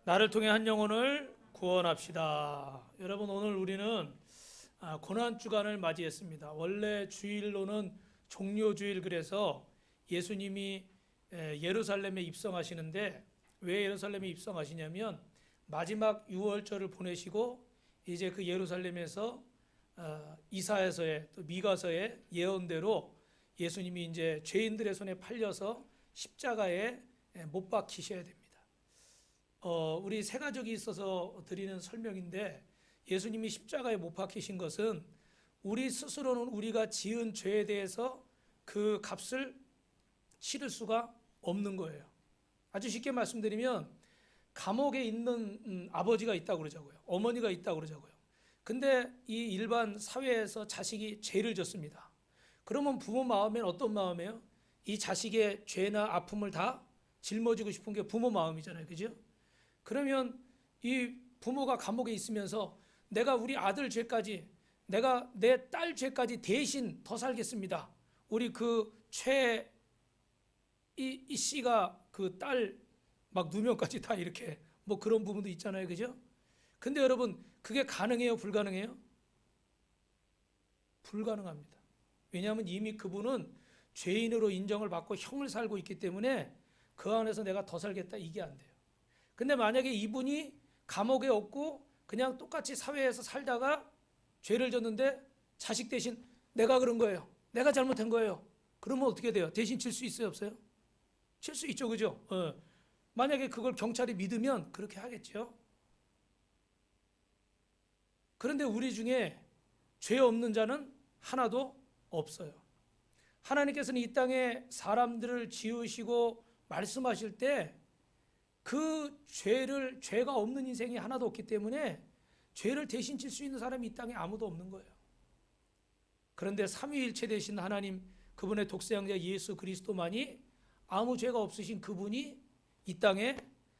나를 통해 한 영혼을 구원합시다. 여러분, 오늘 우리는 고난 주간을 맞이했습니다. 원래 주일로는 종료주일, 그래서 예수님이 예루살렘에 입성하시는데, 왜 예루살렘에 입성하시냐면 마지막 유월절을 보내시고 이제 그 예루살렘에서 이사야서의 또 미가서의 예언대로 예수님이 이제 죄인들의 손에 팔려서 십자가에 못 박히셔야 됩니다. 우리 세 가족이 있어서 드리는 설명인데, 예수님이 십자가에 못 박히신 것은 우리 스스로는 우리가 지은 죄에 대해서 그 값을 치를 수가 없는 거예요. 아주 쉽게 말씀드리면 감옥에 있는 아버지가 있다고 그러자고요. 어머니가 있다고 그러자고요. 근데 이 일반 사회에서 자식이 죄를 졌습니다. 그러면 부모 마음엔 어떤 마음이에요? 이 자식의 죄나 아픔을 다 짊어지고 싶은 게 부모 마음이잖아요. 그죠? 그러면 이 부모가 감옥에 있으면서 내가 우리 아들 죄까지, 내가 내 딸 죄까지 대신 더 살겠습니다. 우리 그 이 씨가 그 딸 막 누명까지 다 이렇게 뭐 그런 부분도 있잖아요. 그죠? 근데 여러분, 그게 가능해요? 불가능해요? 불가능합니다. 왜냐하면 이미 그분은 죄인으로 인정을 받고 형을 살고 있기 때문에 그 안에서 내가 더 살겠다, 이게 안 돼요. 근데 만약에 이분이 감옥에 없고 그냥 똑같이 사회에서 살다가 죄를 졌는데 자식 대신 내가 그런 거예요, 내가 잘못한 거예요, 그러면 어떻게 돼요? 대신 칠 수 있어요, 없어요? 칠 수 있죠, 그죠? 만약에 그걸 경찰이 믿으면 그렇게 하겠죠. 그런데 우리 중에 죄 없는 자는 하나도 없어요. 하나님께서는 이 땅에 사람들을 지으시고 말씀하실 때 그 죄가 없는 인생이 하나도 없기 때문에 죄를 대신 질 수 있는 사람이 이 땅에 아무도 없는 거예요. 그런데 삼위일체 되신 하나님, 그분의 독생자 예수 그리스도만이 아무 죄가 없으신 그분이 이 땅에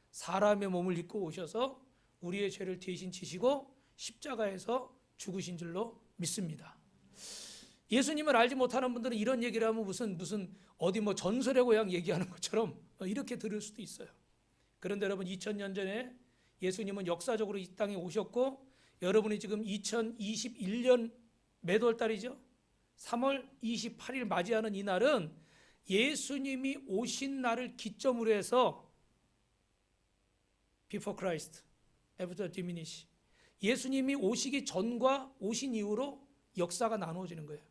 사람의 몸을 입고 오셔서 우리의 죄를 대신 지시고 십자가에서 죽으신 줄로 믿습니다. 예수님을 알지 못하는 분들은 이런 얘기를 하면 무슨 어디 뭐 전설의 고향 얘기하는 것처럼 이렇게 들을 수도 있어요. 그런데 여러분, 2000년 전에 예수님은 역사적으로 이 땅에 오셨고, 여러분이 지금 2021년 몇 월 달이죠? 3월 28일 맞이하는 이 날은 예수님이 오신 날을 기점으로 해서 Before Christ, After Diminish, 예수님이 오시기 전과 오신 이후로 역사가 나누어지는 거예요.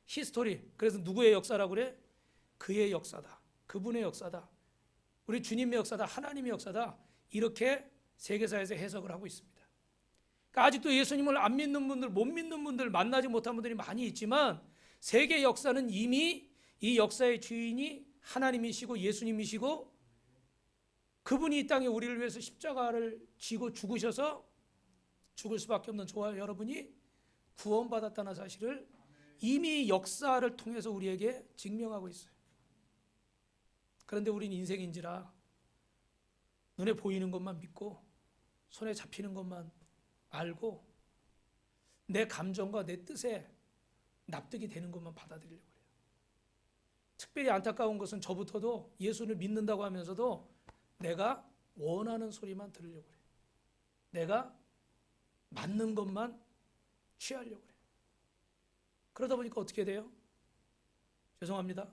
히스토리. 그래서 누구의 역사라고 그래? 그의 역사다, 그분의 역사다, 우리 주님의 역사다, 하나님의 역사다, 이렇게 세계사에서 해석을 하고 있습니다. 그러니까 아직도 예수님을 안 믿는 분들, 못 믿는 분들, 만나지 못한 분들이 많이 있지만 세계 역사는 이미 이 역사의 주인이 하나님이시고 예수님이시고, 그분이 이 땅에 우리를 위해서 십자가를 지고 죽으셔서 죽을 수밖에 없는 저와 여러분이 구원받았다는 사실을 이미 역사를 통해서 우리에게 증명하고 있어요. 그런데 우린 인생인지라 눈에 보이는 것만 믿고 손에 잡히는 것만 알고 내 감정과 내 뜻에 납득이 되는 것만 받아들이려고 그래요. 특별히 안타까운 것은 저부터도 예수를 믿는다고 하면서도 내가 원하는 소리만 들으려고 그래요. 내가 맞는 것만 취하려고 그래요. 그러다 보니까 어떻게 돼요? 죄송합니다.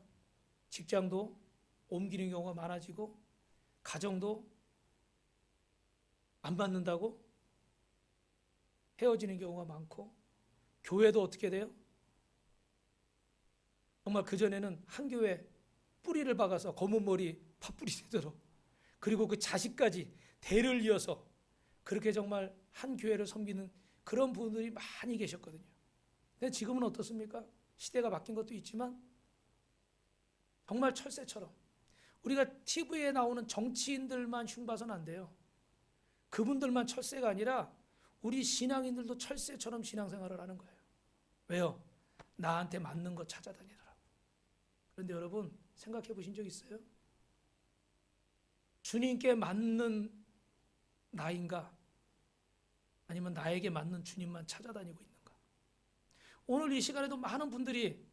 직장도 옮기는 경우가 많아지고, 가정도 안 받는다고 헤어지는 경우가 많고, 교회도 어떻게 돼요? 정말 그전에는 한 교회 뿌리를 박아서 검은 머리 팥뿌리 되도록, 그리고 그 자식까지 대를 이어서 그렇게 정말 한 교회를 섬기는 그런 분들이 많이 계셨거든요. 근데 지금은 어떻습니까? 시대가 바뀐 것도 있지만 정말 철새처럼 우리가 TV에 나오는 정치인들만 흉봐서는 안 돼요. 그분들만 철새가 아니라 우리 신앙인들도 철새처럼 신앙생활을 하는 거예요. 왜요? 나한테 맞는 거 찾아다니더라고. 그런데 여러분, 생각해 보신 적 있어요? 주님께 맞는 나인가? 아니면 나에게 맞는 주님만 찾아다니고 있는가? 오늘 이 시간에도 많은 분들이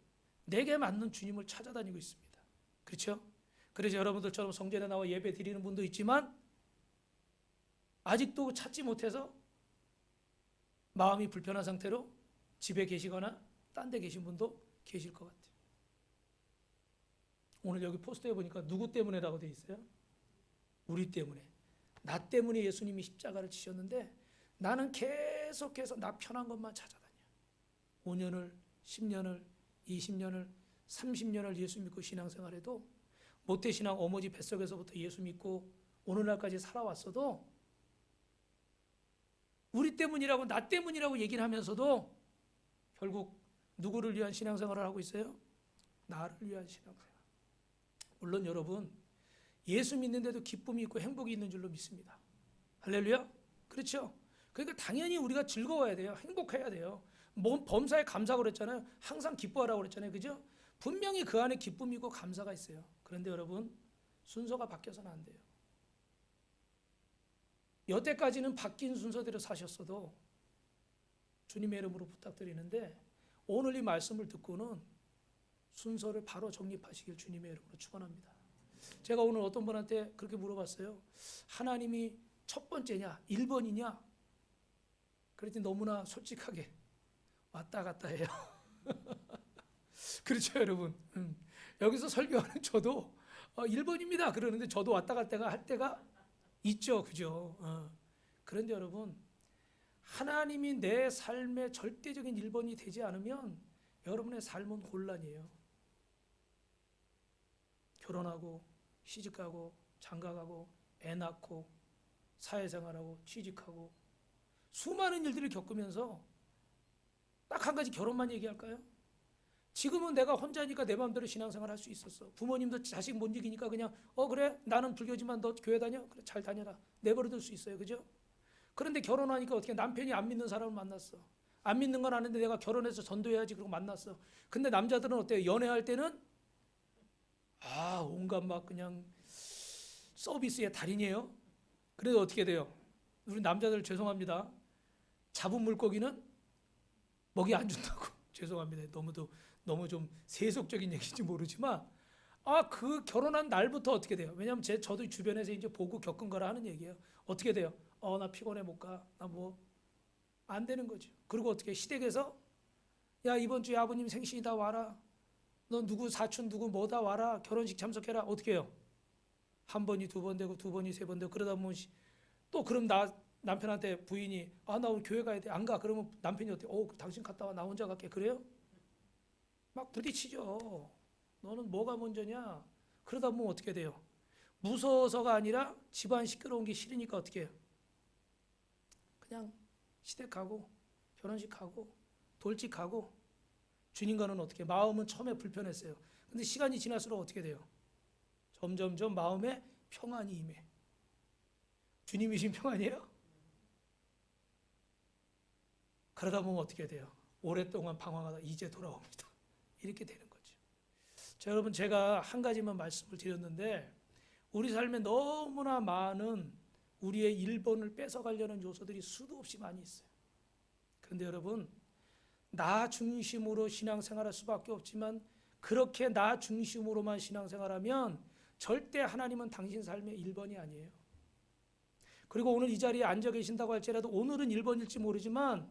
내게 맞는 주님을 찾아다니고 있습니다. 그렇죠? 그래서 여러분들처럼 성전에 나와 예배 드리는 분도 있지만 아직도 찾지 못해서 마음이 불편한 상태로 집에 계시거나 딴 데 계신 분도 계실 것 같아요. 오늘 여기 포스터에 보니까 누구 때문에라고 돼 있어요? 우리 때문에. 나 때문에 예수님이 십자가를 지셨는데 나는 계속해서 나 편한 것만 찾아다녀. 5년을, 10년을, 20년을, 30년을 예수 믿고 신앙생활해도 모태신앙 어머니 뱃속에서부터 예수 믿고 오늘날까지 살아왔어도 우리 때문이라고 나 때문이라고 얘기를 하면서도 결국 누구를 위한 신앙생활을 하고 있어요? 나를 위한 신앙생활. 물론 여러분 예수 믿는데도 기쁨이 있고 행복이 있는 줄로 믿습니다. 할렐루야. 그렇죠? 그러니까 당연히 우리가 즐거워야 돼요. 행복해야 돼요. 범사에 감사하고 그랬잖아요. 항상 기뻐하라고 그랬잖아요. 그죠? 분명히 그 안에 기쁨이고 감사가 있어요. 그런데 여러분 순서가 바뀌어서는 안 돼요. 여태까지는 바뀐 순서대로 사셨어도 주님의 이름으로 부탁드리는데 오늘 이 말씀을 듣고는 순서를 바로 정립하시길 주님의 이름으로 축원합니다. 제가 오늘 어떤 분한테 그렇게 물어봤어요. 하나님이 첫 번째냐 1번이냐? 그랬더니 너무나 솔직하게 왔다 갔다 해요. 그렇죠 여러분. 여기서 설교하는 저도 1번입니다 그러는데 저도 왔다 갔다 할 때가 있죠. 그죠? 그런데 여러분 하나님이 내 삶의 절대적인 1번이 되지 않으면 여러분의 삶은 혼란이에요. 결혼하고 시집가고 장가가고 애 낳고 사회생활하고 취직하고 수많은 일들을 겪으면서 딱 한 가지 결혼만 얘기할까요? 지금은 내가 혼자니까 내 마음대로 신앙생활 할 수 있었어. 부모님도 자식 못 이기니까 그냥 그래 나는 불교지만 너 교회 다녀? 그래 잘 다녀라. 내버려둘 수 있어요. 그죠? 그런데 결혼하니까 어떻게 남편이 안 믿는 사람을 만났어. 안 믿는 건 아는데 내가 결혼해서 전도해야지 그러고 만났어. 근데 남자들은 어때요? 연애할 때는 온갖 막 그냥 서비스의 달인이에요. 그래도 어떻게 돼요? 우리 남자들 죄송합니다. 잡은 물고기는 먹이 안 준다고. 죄송합니다. 너무 좀 세속적인 얘기인지 모르지만 그 결혼한 날부터 어떻게 돼요? 왜냐하면 저도 주변에서 이제 보고 겪은 거라 하는 얘기예요. 어떻게 돼요? 나 피곤해 못 가. 나 뭐 안 되는 거죠. 그리고 어떻게 시댁에서 야 이번 주에 아버님 생신이다 와라. 너 누구 사촌 누구 뭐다 와라. 결혼식 참석해라. 어떻게 해요? 한 번이 두 번 되고 두 번이 세 번 되고 그러다 보면 또 그럼 남편한테 부인이 나 오늘 교회 가야 돼. 안 가. 그러면 남편이 어때? 당신 갔다 와. 나 혼자 갈게. 그래요? 막 부딪히죠. 너는 뭐가 먼저냐? 그러다 보면 어떻게 돼요? 무서워서가 아니라 집안 시끄러운 게 싫으니까 어떻게 해요? 그냥 시댁 가고 결혼식 가고 돌직 가고 주님과는 어떻게 해요? 마음은 처음에 불편했어요. 근데 시간이 지날수록 어떻게 돼요? 점점점 마음에 평안이 임해. 주님이신 평안이에요? 그러다 보면 어떻게 돼요? 오랫동안 방황하다 이제 돌아옵니다. 이렇게 되는 거죠. 자, 여러분 제가 한 가지만 말씀을 드렸는데 우리 삶에 너무나 많은 우리의 1번을 뺏어가려는 요소들이 수도 없이 많이 있어요. 그런데 여러분 나 중심으로 신앙생활할 수밖에 없지만 그렇게 나 중심으로만 신앙생활하면 절대 하나님은 당신 삶의 1번이 아니에요. 그리고 오늘 이 자리에 앉아 계신다고 할지라도 오늘은 1번일지 모르지만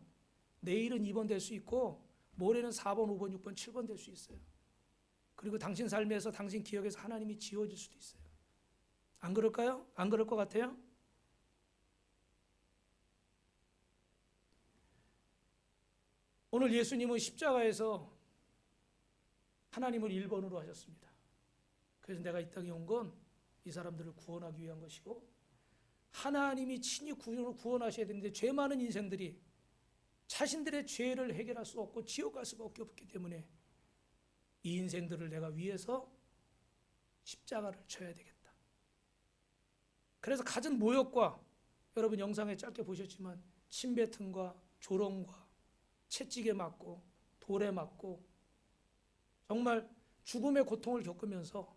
내일은 2번 될 수 있고 모레는 4번, 5번, 6번, 7번 될 수 있어요. 그리고 당신 삶에서 당신 기억에서 하나님이 지워질 수도 있어요. 안 그럴까요? 안 그럴 것 같아요? 오늘 예수님은 십자가에서 하나님을 1번으로 하셨습니다. 그래서 내가 이 땅에 온 건 이 사람들을 구원하기 위한 것이고 하나님이 친히 구원하셔야 되는데 죄 많은 인생들이 자신들의 죄를 해결할 수 없고 지옥 갈 수밖에 없기 때문에 이 인생들을 내가 위해서 십자가를 쳐야 되겠다. 그래서 갖은 모욕과 여러분 영상에 짧게 보셨지만 침뱉음과 조롱과 채찍에 맞고 돌에 맞고 정말 죽음의 고통을 겪으면서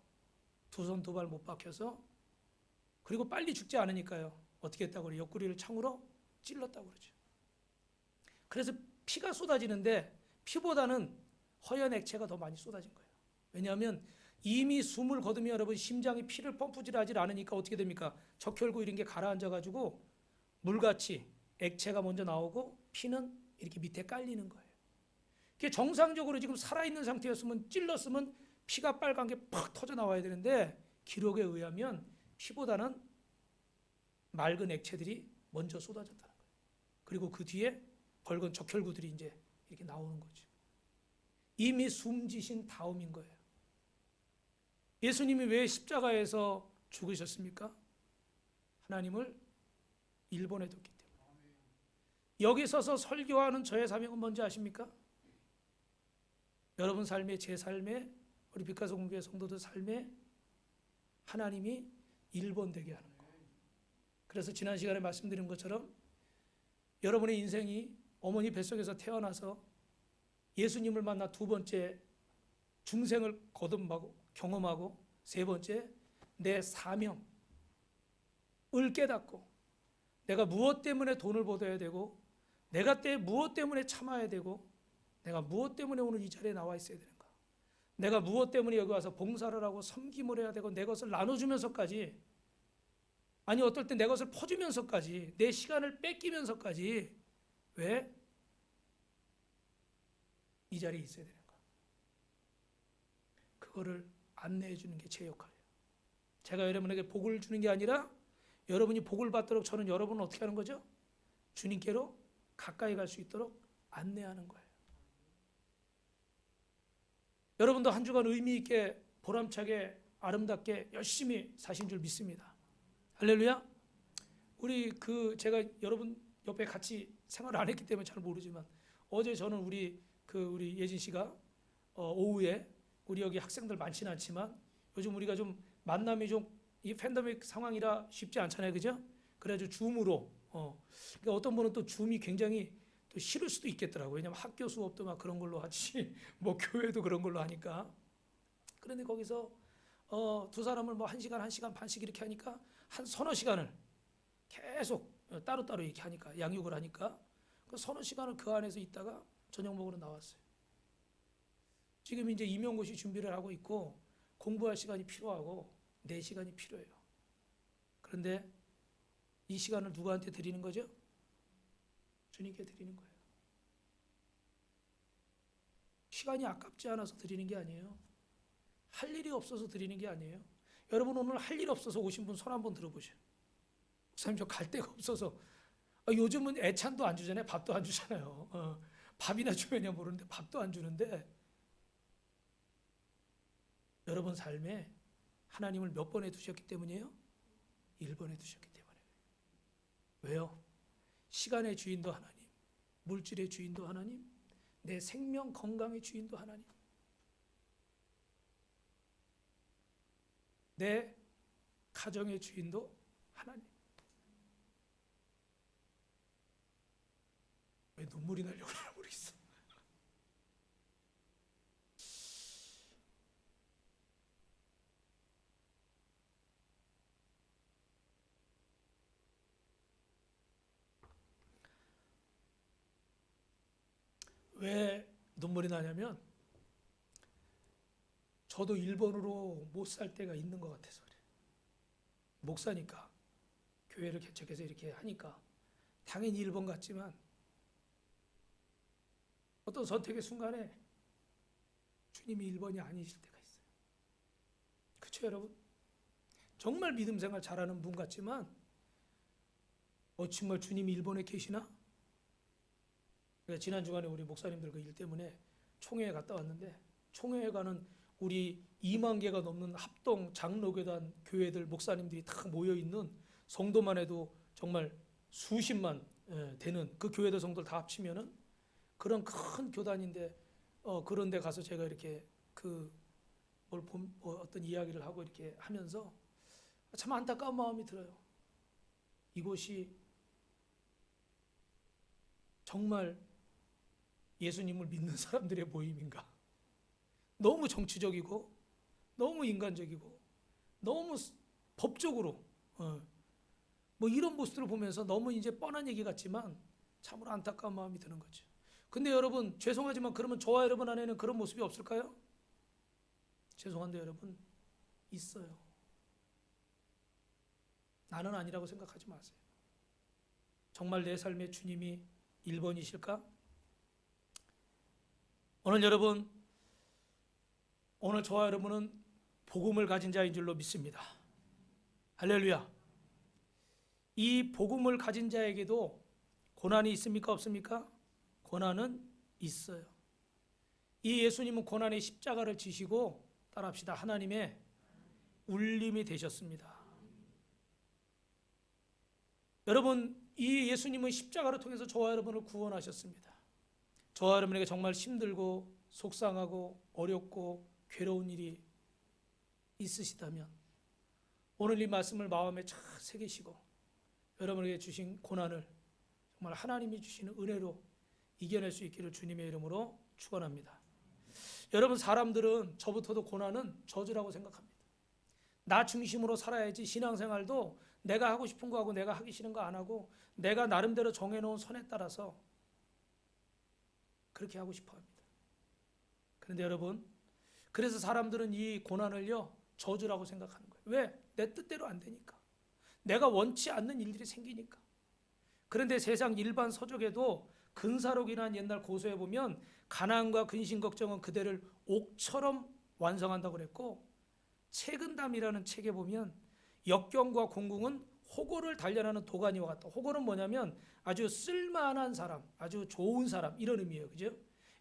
두 손 두 발 못 박혀서 그리고 빨리 죽지 않으니까요. 어떻게 했다고 그래요? 옆구리를 창으로 찔렀다고 그러죠. 그래서 피가 쏟아지는데 피보다는 허연 액체가 더 많이 쏟아진 거예요. 왜냐하면 이미 숨을 거두면 여러분 심장이 피를 펌프질 하지 않으니까 어떻게 됩니까? 적혈구 이런 게 가라앉아 가지고 물같이 액체가 먼저 나오고 피는 이렇게 밑에 깔리는 거예요. 그게 정상적으로 지금 살아있는 상태였으면 찔렀으면 피가 빨간 게 팍 터져 나와야 되는데 기록에 의하면 피보다는 맑은 액체들이 먼저 쏟아졌다는 거예요. 그리고 그 뒤에 붉은 적혈구들이 이제 이렇게 나오는 거죠. 이미 숨지신 다음인 거예요. 예수님이 왜 십자가에서 죽으셨습니까? 하나님을 일본에 뒀기 때문에. 여기 서서 설교하는 저의 사명은 뭔지 아십니까? 여러분 삶에, 제 삶에, 우리 빛가서 공교회 성도들 삶에 하나님이 일본되게 하는 거예요. 그래서 지난 시간에 말씀드린 것처럼 여러분의 인생이 어머니 뱃속에서 태어나서 예수님을 만나 두 번째 중생을 거듭하고 경험하고 세 번째 내 사명을 깨닫고 내가 무엇 때문에 돈을 벌어야 되고 내가 무엇 때문에 참아야 되고 내가 무엇 때문에 오늘 이 자리에 나와 있어야 되는가, 내가 무엇 때문에 여기 와서 봉사를 하고 섬김을 해야 되고 내 것을 나눠주면서까지, 아니 어떨 때 내 것을 퍼주면서까지, 내 시간을 뺏기면서까지 왜 이 자리에 있어야 되는가, 그거를 안내해 주는 게 제 역할이에요. 제가 여러분에게 복을 주는 게 아니라 여러분이 복을 받도록 저는 여러분을 어떻게 하는 거죠? 주님께로 가까이 갈 수 있도록 안내하는 거예요. 여러분도 한 주간 의미 있게 보람차게 아름답게 열심히 사신 줄 믿습니다. 할렐루야. 우리 제가 여러분 옆에 같이 생활을 안 했기 때문에 잘 모르지만 어제 저는 우리 예진 씨가 오후에 우리 여기 학생들 많지는 않지만 요즘 우리가 좀 만남이 좀 이 팬데믹 상황이라 쉽지 않잖아요, 그죠? 그래가지고 줌으로 그러니까 어떤 분은 또 줌이 굉장히 또 싫을 수도 있겠더라고요. 왜냐면 학교 수업도 막 그런 걸로 하지 뭐 교회도 그런 걸로 하니까. 그런데 거기서 두 사람을 뭐 1시간 반씩 이렇게 하니까 한 서너 시간을 계속 따로따로 이렇게 하니까, 양육을 하니까 그 서너 시간을 그 안에서 있다가 저녁 먹으러 나왔어요. 지금 이제 임용고시 준비를 하고 있고 공부할 시간이 필요하고 내 시간이 필요해요. 그런데 이 시간을 누구한테 드리는 거죠? 주님께 드리는 거예요. 시간이 아깝지 않아서 드리는 게 아니에요. 할 일이 없어서 드리는 게 아니에요. 여러분 오늘 할 일 없어서 오신 분 손 한번 들어보세요. 목사님 저 갈 데가 없어서. 요즘은 애찬도 안 주잖아요. 밥도 안 주잖아요. 밥이나 주면야 모르는데 밥도 안 주는데 여러분 삶에 하나님을 몇 번에 두셨기 때문이에요? 1번에 두셨기 때문에. 왜요? 시간의 주인도 하나님, 물질의 주인도 하나님, 내 생명 건강의 주인도 하나님, 내 가정의 주인도 하나님. 왜 눈물이 나려고 그러나 모르겠어. 왜 눈물이 나냐면 저도 1번으로 못 살 때가 있는 것 같아서 그래요. 목사니까 교회를 개척해서 이렇게 하니까 당연히 1번 같지만 어떤 선택의 순간에 주님이 1번이 아니실 때가 있어요. 그렇죠 여러분? 정말 믿음 생활 잘하는 분 같지만 정말 주님이 1번에 계시나? 지난 주간에 우리 목사님들 그 일 때문에 총회에 갔다 왔는데, 총회에 가는 우리 2만 개가 넘는 합동 장로교단 교회들 목사님들이 다 모여 있는 성도만 해도 정말 수십만 되는 그 교회들 성도들 다 합치면은 그런 큰 교단인데 그런 데 가서 제가 이렇게 어떤 이야기를 하고 이렇게 하면서 참 안타까운 마음이 들어요. 이곳이 정말 예수님을 믿는 사람들의 모임인가? 너무 정치적이고 너무 인간적이고 너무 법적으로 뭐 이런 모습들을 보면서 너무 이제 뻔한 얘기 같지만 참으로 안타까운 마음이 드는 거죠. 근데 여러분 죄송하지만 그러면 저와 여러분 안에는 그런 모습이 없을까요? 죄송한데 여러분 있어요. 나는 아니라고 생각하지 마세요. 정말 내 삶의 주님이 1번이실까? 오늘 여러분, 오늘 저와 여러분은 복음을 가진 자인 줄로 믿습니다. 할렐루야. 이 복음을 가진 자에게도 고난이 있습니까? 없습니까? 고난은 있어요. 이 예수님은 고난의 십자가를 지시고, 따라합시다, 하나님의 울림이 되셨습니다. 여러분, 이 예수님은 십자가를 통해서 저와 여러분을 구원하셨습니다. 저와 여러분에게 정말 힘들고 속상하고 어렵고 괴로운 일이 있으시다면 오늘 이 말씀을 마음에 잘 새기시고 여러분에게 주신 고난을 정말 하나님이 주시는 은혜로 이겨낼 수 있기를 주님의 이름으로 축원합니다. 여러분, 사람들은 저부터도 고난은 저주라고 생각합니다. 나 중심으로 살아야지, 신앙생활도 내가 하고 싶은 거 하고 내가 하기 싫은 거 안 하고 내가 나름대로 정해놓은 선에 따라서 그렇게 하고 싶어 합니다. 그런데 여러분, 그래서 사람들은 이 고난을요 저주라고 생각하는 거예요. 왜? 내 뜻대로 안 되니까. 내가 원치 않는 일들이 생기니까. 그런데 세상 일반 서적에도 근사록이라는 옛날 고서에 보면 가난과 근심 걱정은 그대를 옥처럼 완성한다고 그랬고, 채근담이라는 책에 보면 역경과 공궁은 호고를 단련하는 도가니와 같다. 호고는 뭐냐면 아주 쓸만한 사람, 아주 좋은 사람, 이런 의미예요. 그죠?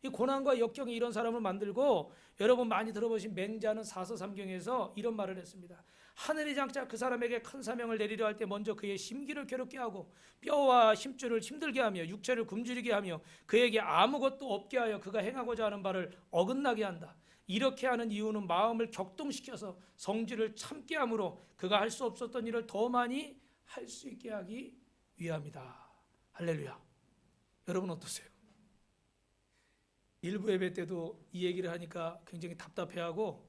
이 고난과 역경이 이런 사람을 만들고, 여러분 많이 들어보신 맹자는 사서삼경에서 이런 말을 했습니다. 하늘이 장차 그 사람에게 큰 사명을 내리려 할 때 먼저 그의 심기를 괴롭게 하고 뼈와 심줄을 힘들게 하며 육체를 굶주리게 하며 그에게 아무것도 없게 하여 그가 행하고자 하는 바를 어긋나게 한다. 이렇게 하는 이유는 마음을 격동시켜서 성질을 참게 함으로 그가 할 수 없었던 일을 더 많이 할 수 있게 하기 위함이다. 할렐루야. 여러분 어떠세요? 일부 예배 때도 이 얘기를 하니까 굉장히 답답해하고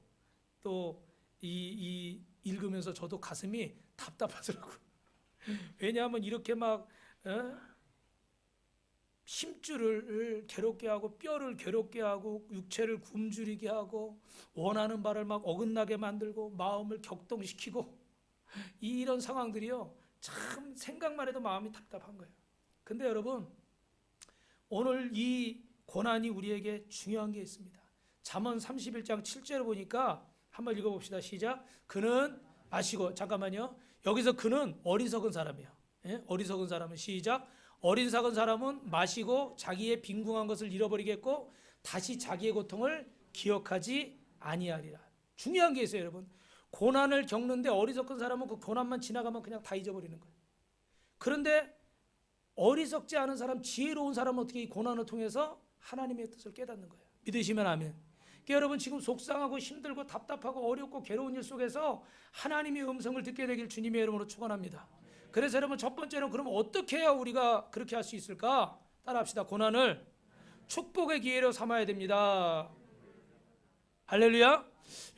또 이 읽으면서 저도 가슴이 답답하더라고요. 왜냐하면 이렇게 막 심줄을 괴롭게 하고 뼈를 괴롭게 하고 육체를 굶주리게 하고 원하는 바를 막 어긋나게 만들고 마음을 격동시키고 이런 상황들이요 참 생각만 해도 마음이 답답한 거예요. 근데 여러분, 오늘 이 고난이 우리에게 중요한 게 있습니다. 잠언 31장 7절을 보니까 한번 읽어봅시다. 시작. 그는 마시고, 잠깐만요, 여기서 그는 어리석은 사람이에요. 어리석은 사람은, 시작. 어리석은 사람은 마시고 자기의 빈궁한 것을 잃어버리겠고 다시 자기의 고통을 기억하지 아니하리라. 중요한 게 있어요. 여러분, 고난을 겪는데 어리석은 사람은 그 고난만 지나가면 그냥 다 잊어버리는 거예요. 그런데 어리석지 않은 사람, 지혜로운 사람은 어떻게 이 고난을 통해서 하나님의 뜻을 깨닫는 거예요. 믿으시면 아멘. 그러니까 여러분, 지금 속상하고 힘들고 답답하고 어렵고 괴로운 일 속에서 하나님의 음성을 듣게 되길 주님의 이름으로 축원합니다. 그래서 여러분, 첫 번째는 그럼 어떻게 해야 우리가 그렇게 할 수 있을까? 따라합시다. 고난을 축복의 기회로 삼아야 됩니다. 할렐루야.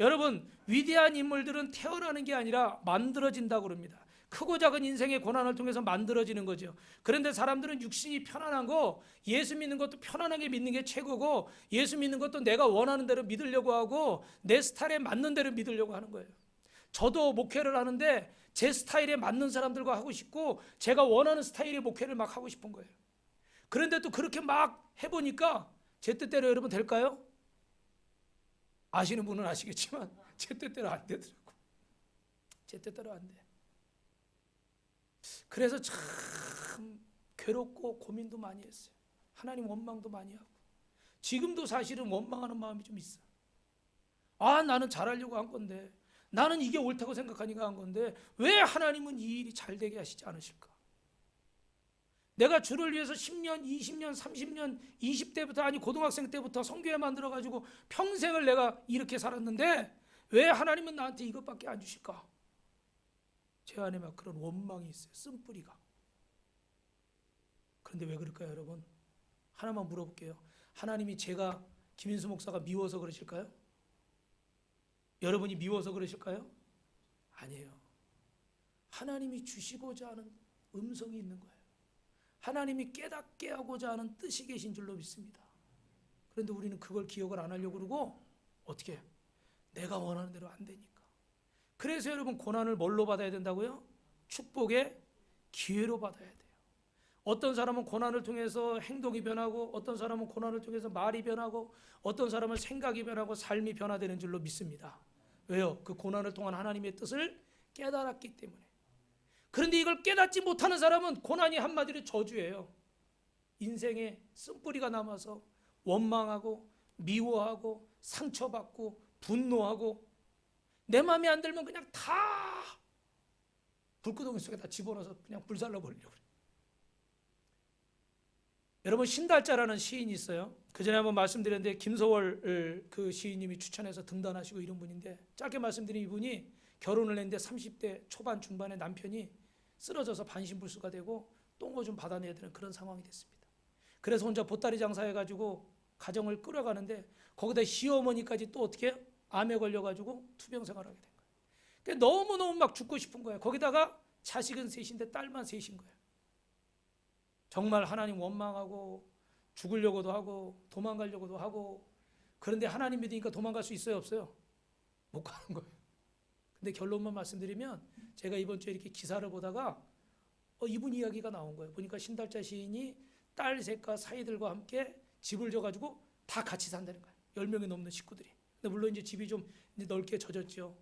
여러분, 위대한 인물들은 태어나는 게 아니라 만들어진다고 그럽니다. 크고 작은 인생의 고난을 통해서 만들어지는 거죠. 그런데 사람들은 육신이 편안하고 예수 믿는 것도 편안하게 믿는 게 최고고, 예수 믿는 것도 내가 원하는 대로 믿으려고 하고 내 스타일에 맞는 대로 믿으려고 하는 거예요. 저도 목회를 하는데 제 스타일에 맞는 사람들과 하고 싶고 제가 원하는 스타일의 목회를 막 하고 싶은 거예요. 그런데 또 그렇게 막 해보니까 제 뜻대로 여러분 될까요? 아시는 분은 아시겠지만 제 뜻대로 안 되더라고. 제 뜻대로 안 돼. 그래서 참 괴롭고 고민도 많이 했어요. 하나님 원망도 많이 하고 지금도 사실은 원망하는 마음이 좀 있어. 아, 나는 잘하려고 한 건데, 나는 이게 옳다고 생각하니까 한 건데 왜 하나님은 이 일이 잘 되게 하시지 않으실까? 내가 주를 위해서 10년, 20년, 30년, 20대부터, 아니 고등학생 때부터 성교회 만들어가지고 평생을 내가 이렇게 살았는데 왜 하나님은 나한테 이것밖에 안 주실까? 제 안에 막 그런 원망이 있어요. 쓴뿌리가. 그런데 왜 그럴까요, 여러분? 하나만 물어볼게요. 하나님이 제가 김인수 목사가 미워서 그러실까요? 여러분이 미워서 그러실까요? 아니에요. 하나님이 주시고자 하는 음성이 있는 거예요. 하나님이 깨닫게 하고자 하는 뜻이 계신 줄로 믿습니다. 그런데 우리는 그걸 기억을 안 하려고 그러고 어떻게 해요? 내가 원하는 대로 안 되니까. 그래서 여러분, 고난을 뭘로 받아야 된다고요? 축복의 기회로 받아야 돼요. 어떤 사람은 고난을 통해서 행동이 변하고, 어떤 사람은 고난을 통해서 말이 변하고, 어떤 사람은 생각이 변하고 삶이 변화되는 줄로 믿습니다. 왜요? 그 고난을 통한 하나님의 뜻을 깨달았기 때문에. 그런데 이걸 깨닫지 못하는 사람은 고난이 한마디로 저주예요. 인생에 쓴뿌리가 남아서 원망하고 미워하고 상처받고 분노하고, 내 마음에 안 들면 그냥 다 불구덩이 속에다 집어넣어서 그냥 불살라 버리려고 그래요. 여러분, 신달자라는 시인이 있어요. 그 전에 한번 말씀드렸는데 김소월 그 시인님이 추천해서 등단하시고 이런 분인데, 짧게 말씀드린 이분이 결혼을 했는데 30대 초반 중반에 남편이 쓰러져서 반신불수가 되고 똥오줌 받아내야 되는 그런 상황이 됐습니다. 그래서 혼자 보따리 장사해가지고 가정을 끌어가는데, 거기다 시어머니까지 또 어떻게 암에 걸려가지고 투병 생활하게 된 거예요. 그러니까 너무너무 막 죽고 싶은 거예요. 거기다가 자식은 셋인데 딸만 셋인 거예요. 정말 하나님 원망하고 죽으려고도 하고 도망가려고도 하고. 그런데 하나님 믿으니까 도망갈 수 있어요, 없어요? 못 가는 거예요. 근데 결론만 말씀드리면, 제가 이번 주에 이렇게 기사를 보다가 이분 이야기가 나온 거예요. 보니까 신달자 시인이 딸 셋과 사이들과 함께 집을 져가지고 다 같이 산다는 거예요. 10명이 넘는 식구들이. 근데 물론 이제 집이 좀 이제 넓게 젖었죠.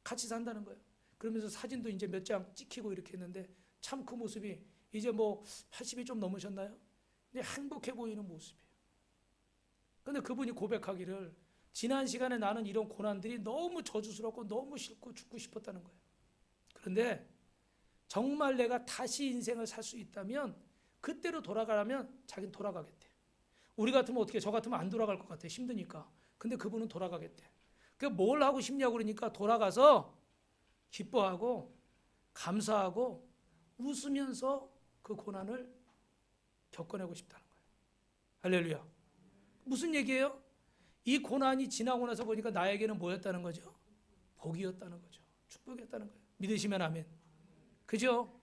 같이 산다는 거예요. 그러면서 사진도 이제 몇 장 찍히고 이렇게 했는데, 참 그 모습이 이제 뭐 80이 좀 넘으셨나요? 근데 행복해 보이는 모습이에요. 근데 그분이 고백하기를, 지난 시간에 나는 이런 고난들이 너무 저주스럽고 너무 싫고 죽고 싶었다는 거예요. 그런데 정말 내가 다시 인생을 살 수 있다면, 그때로 돌아가라면 자기는 돌아가겠대. 우리 같으면 어떻게, 저 같으면 안 돌아갈 것 같아, 힘드니까. 근데 그분은 돌아가겠대. 그러니까 뭘 하고 싶냐고 그러니까, 돌아가서 기뻐하고 감사하고 웃으면서 그 고난을 겪어내고 싶다는 거예요. 할렐루야. 무슨 얘기예요? 이 고난이 지나고 나서 보니까 나에게는 뭐였다는 거죠? 복이었다는 거죠. 축복이었다는 거예요. 믿으시면 아멘. 그죠?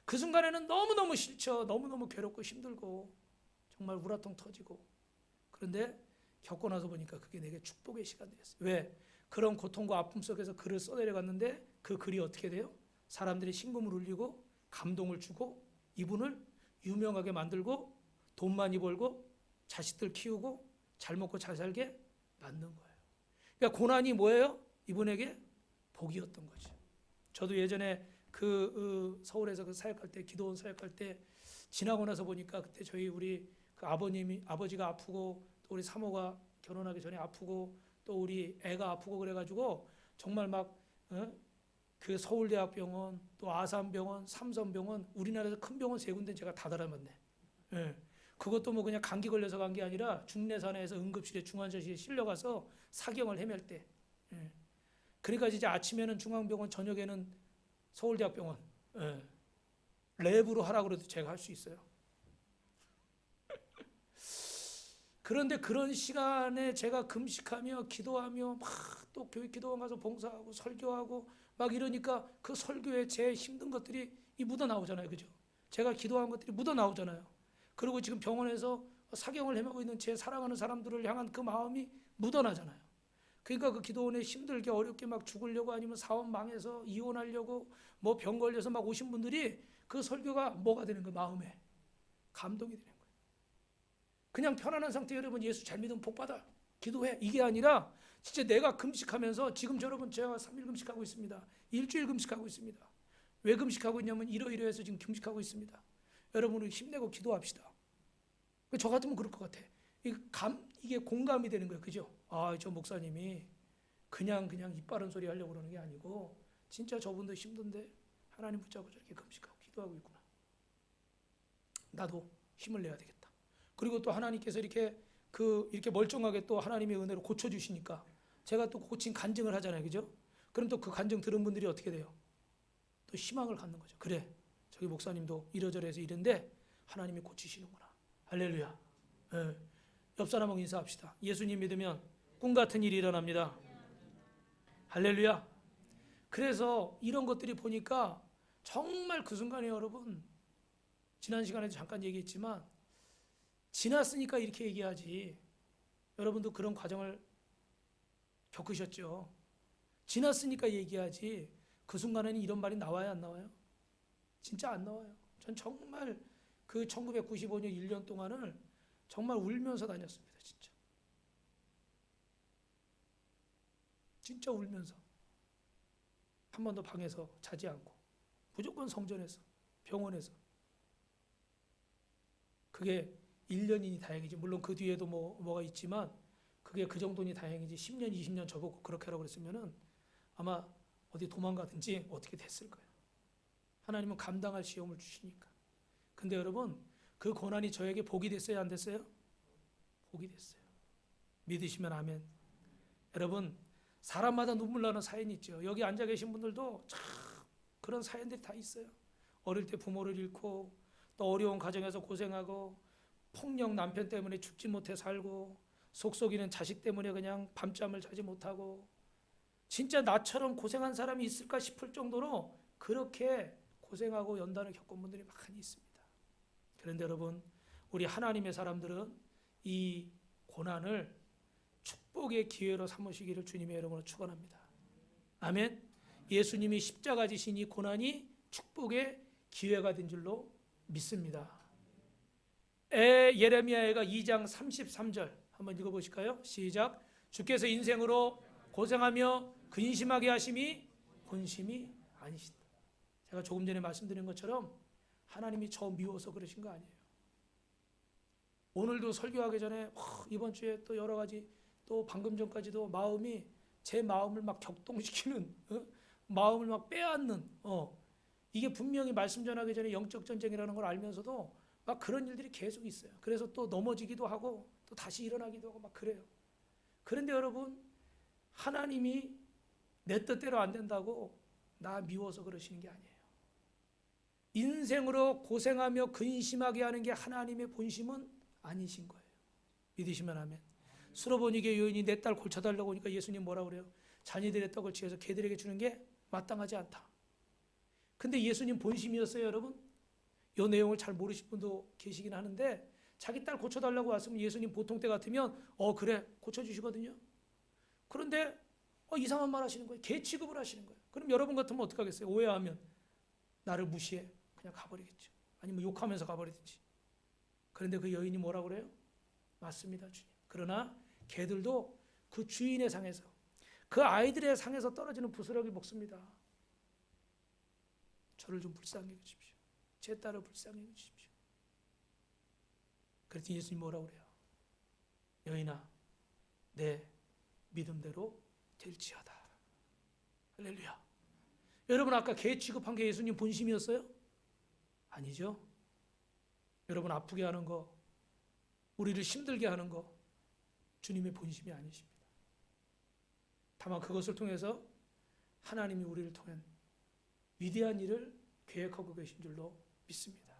그 순간에는 너무너무 싫죠. 너무너무 괴롭고 힘들고 정말 우라통 터지고. 그런데 겪고 나서 보니까 그게 내게 축복의 시간이었어요. 왜? 그런 고통과 아픔 속에서 글을 써내려갔는데, 그 글이 어떻게 돼요? 사람들이 심금을 울리고 감동을 주고 이분을 유명하게 만들고 돈 많이 벌고 자식들 키우고 잘 먹고 잘 살게 만든 거예요. 그러니까 고난이 뭐예요? 이분에게 복이었던 거죠. 저도 예전에 서울에서 그 사역할 때, 기도원 사역할 때 지나고 나서 보니까, 그때 우리 그 아버지가 아프고, 또 우리 사모가 결혼하기 전에 아프고, 또 우리 애가 아프고 그래가지고 정말 막 그 서울대학병원, 또 아산병원, 삼성병원, 우리나라에서 큰 병원 3군데 제가 다 달아봤네. 예. 그것도 뭐 그냥 감기 걸려서 간 게 아니라 중내산에서 응급실에 중환자실에 실려가서 사경을 헤맬 때. 예. 그러니까 이제 아침에는 중앙병원, 저녁에는 서울대학병원. 예. 랩으로 하라고 그래도 제가 할 수 있어요. 그런데 그런 시간에 제가 금식하며 기도하며 막 또 교육기도원 가서 봉사하고 설교하고 막 이러니까, 그 설교에 제 힘든 것들이 묻어 나오잖아요. 그죠? 제가 기도한 것들이 묻어 나오잖아요. 그리고 지금 병원에서 사경을 헤매고 있는 제 사랑하는 사람들을 향한 그 마음이 묻어나잖아요. 그러니까 그 기도원에 힘들게 어렵게 막 죽으려고, 아니면 사업 망해서 이혼하려고 뭐 병 걸려서 막 오신 분들이, 그 설교가 뭐가 되는 거예요? 마음에 감동이 되는 거예요. 그냥 편안한 상태, 여러분 예수 잘 믿으면 복 받아, 기도해, 이게 아니라 진짜 내가 금식하면서, 지금 여러분 제가 3일 금식하고 있습니다. 일주일 금식하고 있습니다. 왜 금식하고 있냐면 이러이러해서 지금 금식하고 있습니다. 여러분 우리 힘내고 기도합시다. 저 같으면 그럴 것 같아. 이게 공감이 되는 거예요. 그죠? 아, 저 목사님이 그냥 입 바른 소리 하려고 그러는 게 아니고, 진짜 저분도 힘든데 하나님 붙잡고 저렇게 금식하고 기도하고 있구나. 나도 힘을 내야 되겠다. 그리고 또 하나님께서 이렇게 멀쩡하게 또 하나님의 은혜로 고쳐주시니까 제가 또 고친 간증을 하잖아요. 그죠? 그럼 또 그 간증 들은 분들이 어떻게 돼요? 또 희망을 갖는 거죠. 그래, 저기 목사님도 이러저러해서 이런데 하나님이 고치시는구나. 할렐루야. 예. 옆 사람하고 인사합시다. 예수님 믿으면 꿈 같은 일이 일어납니다. 할렐루야. 그래서 이런 것들이 보니까 정말 그 순간에, 여러분 지난 시간에도 잠깐 얘기했지만, 지났으니까 이렇게 얘기하지, 여러분도 그런 과정을 겪으셨죠. 지났으니까 얘기하지, 그 순간에는 이런 말이 나와요, 안 나와요? 진짜 안 나와요. 전 정말 그 1995년 1년 동안을 정말 울면서 다녔습니다. 진짜 울면서 한 번도 방에서 자지 않고 무조건 성전에서, 병원에서. 그게 1년이니 다행이지. 물론 그 뒤에도 뭐가 있지만 그게 그 정도니 다행이지. 10년 20년 저보고 그렇게 하라고 그랬으면은 아마 어디 도망가든지 어떻게 됐을 거예요. 하나님은 감당할 시험을 주시니까. 근데 여러분, 그 고난이 저에게 복이 됐어요, 안 됐어요? 복이 됐어요. 믿으시면 아멘. 여러분, 사람마다 눈물 나는 사연이 있죠. 여기 앉아 계신 분들도 참 그런 사연들이 다 있어요. 어릴 때 부모를 잃고 또 어려운 가정에서 고생하고 폭력 남편 때문에 죽지 못해 살고 속썩이는 자식 때문에 그냥 밤잠을 자지 못하고 진짜 나처럼 고생한 사람이 있을까 싶을 정도로 그렇게 고생하고 연단을 겪은 분들이 많이 있습니다. 그런데 여러분, 우리 하나님의 사람들은 이 고난을 축복의 기회로 삼으시기를 주님의 이름으로 축원합니다. 아멘. 예수님이 십자가 지신 이 고난이 축복의 기회가 된 줄로 믿습니다. 예레미야가 2장 33절 한번 읽어보실까요? 시작. 주께서 인생으로 고생하며 근심하게 하심이 본심이 아니시다. 제가 조금 전에 말씀드린 것처럼 하나님이 저 미워서 그러신 거 아니에요. 오늘도 설교하기 전에 이번 주에 또 여러 가지 또 방금 전까지도 마음이 제 마음을 막 격동시키는 마음을 막 빼앗는 이게 분명히 말씀 전하기 전에 영적 전쟁이라는 걸 알면서도 막 그런 일들이 계속 있어요. 그래서 또 넘어지기도 하고 또 다시 일어나기도 하고 막 그래요. 그런데 여러분, 하나님이 내 뜻대로 안 된다고 나 미워서 그러시는 게 아니에요. 인생으로 고생하며 근심하게 하는 게 하나님의 본심은 아니신 거예요. 믿으시면 아멘. 수로보니게 여인이 내 딸 골쳐달라고 하니까 예수님 뭐라 그래요? 자녀들의 떡을 취해서 개들에게 주는 게 마땅하지 않다. 근데 예수님 본심이었어요, 여러분? 이 내용을 잘 모르실 분도 계시긴 하는데 자기 딸 고쳐달라고 왔으면 예수님 보통 때 같으면 그래 고쳐주시거든요. 그런데 이상한 말 하시는 거예요. 개 취급을 하시는 거예요. 그럼 여러분 같으면 어떡하겠어요? 오해하면 나를 무시해 그냥 가버리겠죠. 아니면 욕하면서 가버리든지. 그런데 그 여인이 뭐라 그래요? 맞습니다, 주님. 그러나 개들도 그 주인의 상에서 그 아이들의 상에서 떨어지는 부스러기 먹습니다. 저를 좀 불쌍히 해주십시오. 제 딸을 불쌍히 해주십시오. 그랬더니 예수님 뭐라 그래요? 여인아, 내 믿음대로 될지어다. 할렐루야. 여러분, 아까 개 취급한 게 예수님 본심이었어요? 아니죠. 여러분, 아프게 하는 거, 우리를 힘들게 하는 거 주님의 본심이 아니십니다. 다만 그것을 통해서 하나님이 우리를 통한 위대한 일을 계획하고 계신 줄로 믿습니다.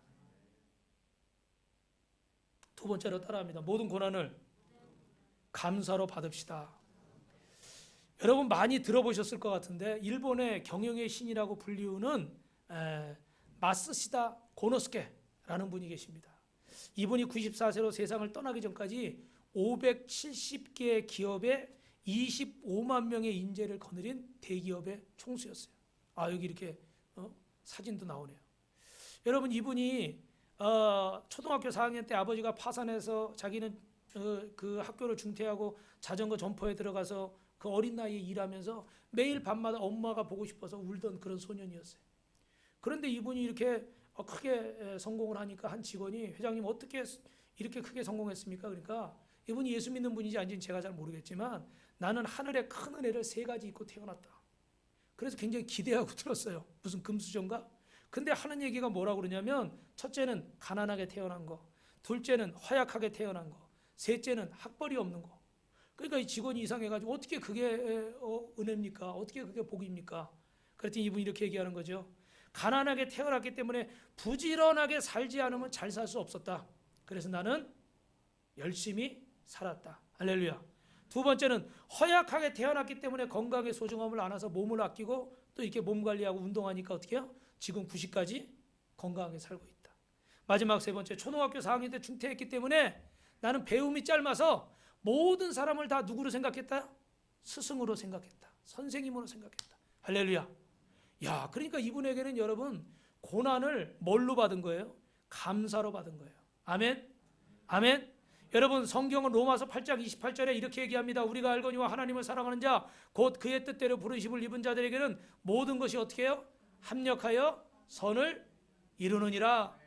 두 번째로 따라합니다. 모든 고난을 감사로 받읍시다. 여러분 많이 들어보셨을 것 같은데 일본의 경영의 신이라고 불리우는 마쓰시다 고노스케라는 분이 계십니다. 이분이 94세로 세상을 떠나기 전까지 570개의 기업에 25만 명의 인재를 거느린 대기업의 총수였어요. 여기 이렇게 사진도 나오네요. 여러분, 이분이 초등학교 4학년 때 아버지가 파산해서 자기는 그 학교를 중퇴하고 자전거 점퍼에 들어가서 그 어린 나이에 일하면서 매일 밤마다 엄마가 보고 싶어서 울던 그런 소년이었어요. 그런데 이분이 이렇게 크게 성공을 하니까 한 직원이 회장님 어떻게 이렇게 크게 성공했습니까? 그러니까 이분이 예수 믿는 분인지 아닌지는 제가 잘 모르겠지만 나는 하늘의 큰 은혜를 3가지 입고 태어났다. 그래서 굉장히 기대하고 들었어요. 무슨 금수저인가? 근데 하는 얘기가 뭐라고 그러냐면 첫째는 가난하게 태어난 거, 둘째는 허약하게 태어난 거, 셋째는 학벌이 없는 거. 그러니까 이 직원이 이상해가지고 어떻게 그게 은혜입니까? 어떻게 그게 복입니까? 그랬더니 이분이 이렇게 얘기하는 거죠. 가난하게 태어났기 때문에 부지런하게 살지 않으면 잘 살 수 없었다. 그래서 나는 열심히 살았다. 할렐루야. 두 번째는 허약하게 태어났기 때문에 건강의 소중함을 알아서 몸을 아끼고 또 이렇게 몸 관리하고 운동하니까 어떻게 해요? 지금 90까지 건강하게 살고 있다. 마지막 세 번째, 초등학교 4학년 때 중퇴했기 때문에 나는 배움이 짧아서 모든 사람을 다 누구로 생각했다? 스승으로 생각했다. 선생님으로 생각했다. 할렐루야. 그러니까 이분에게는 여러분 고난을 뭘로 받은 거예요? 감사로 받은 거예요. 아멘. 아멘. 여러분, 성경은 로마서 8장 28절에 이렇게 얘기합니다. 우리가 알거니와 하나님을 사랑하는 자 곧 그의 뜻대로 부르심을 입은 자들에게는 모든 것이 어떻게 해요? 합력하여 선을 이루느니라.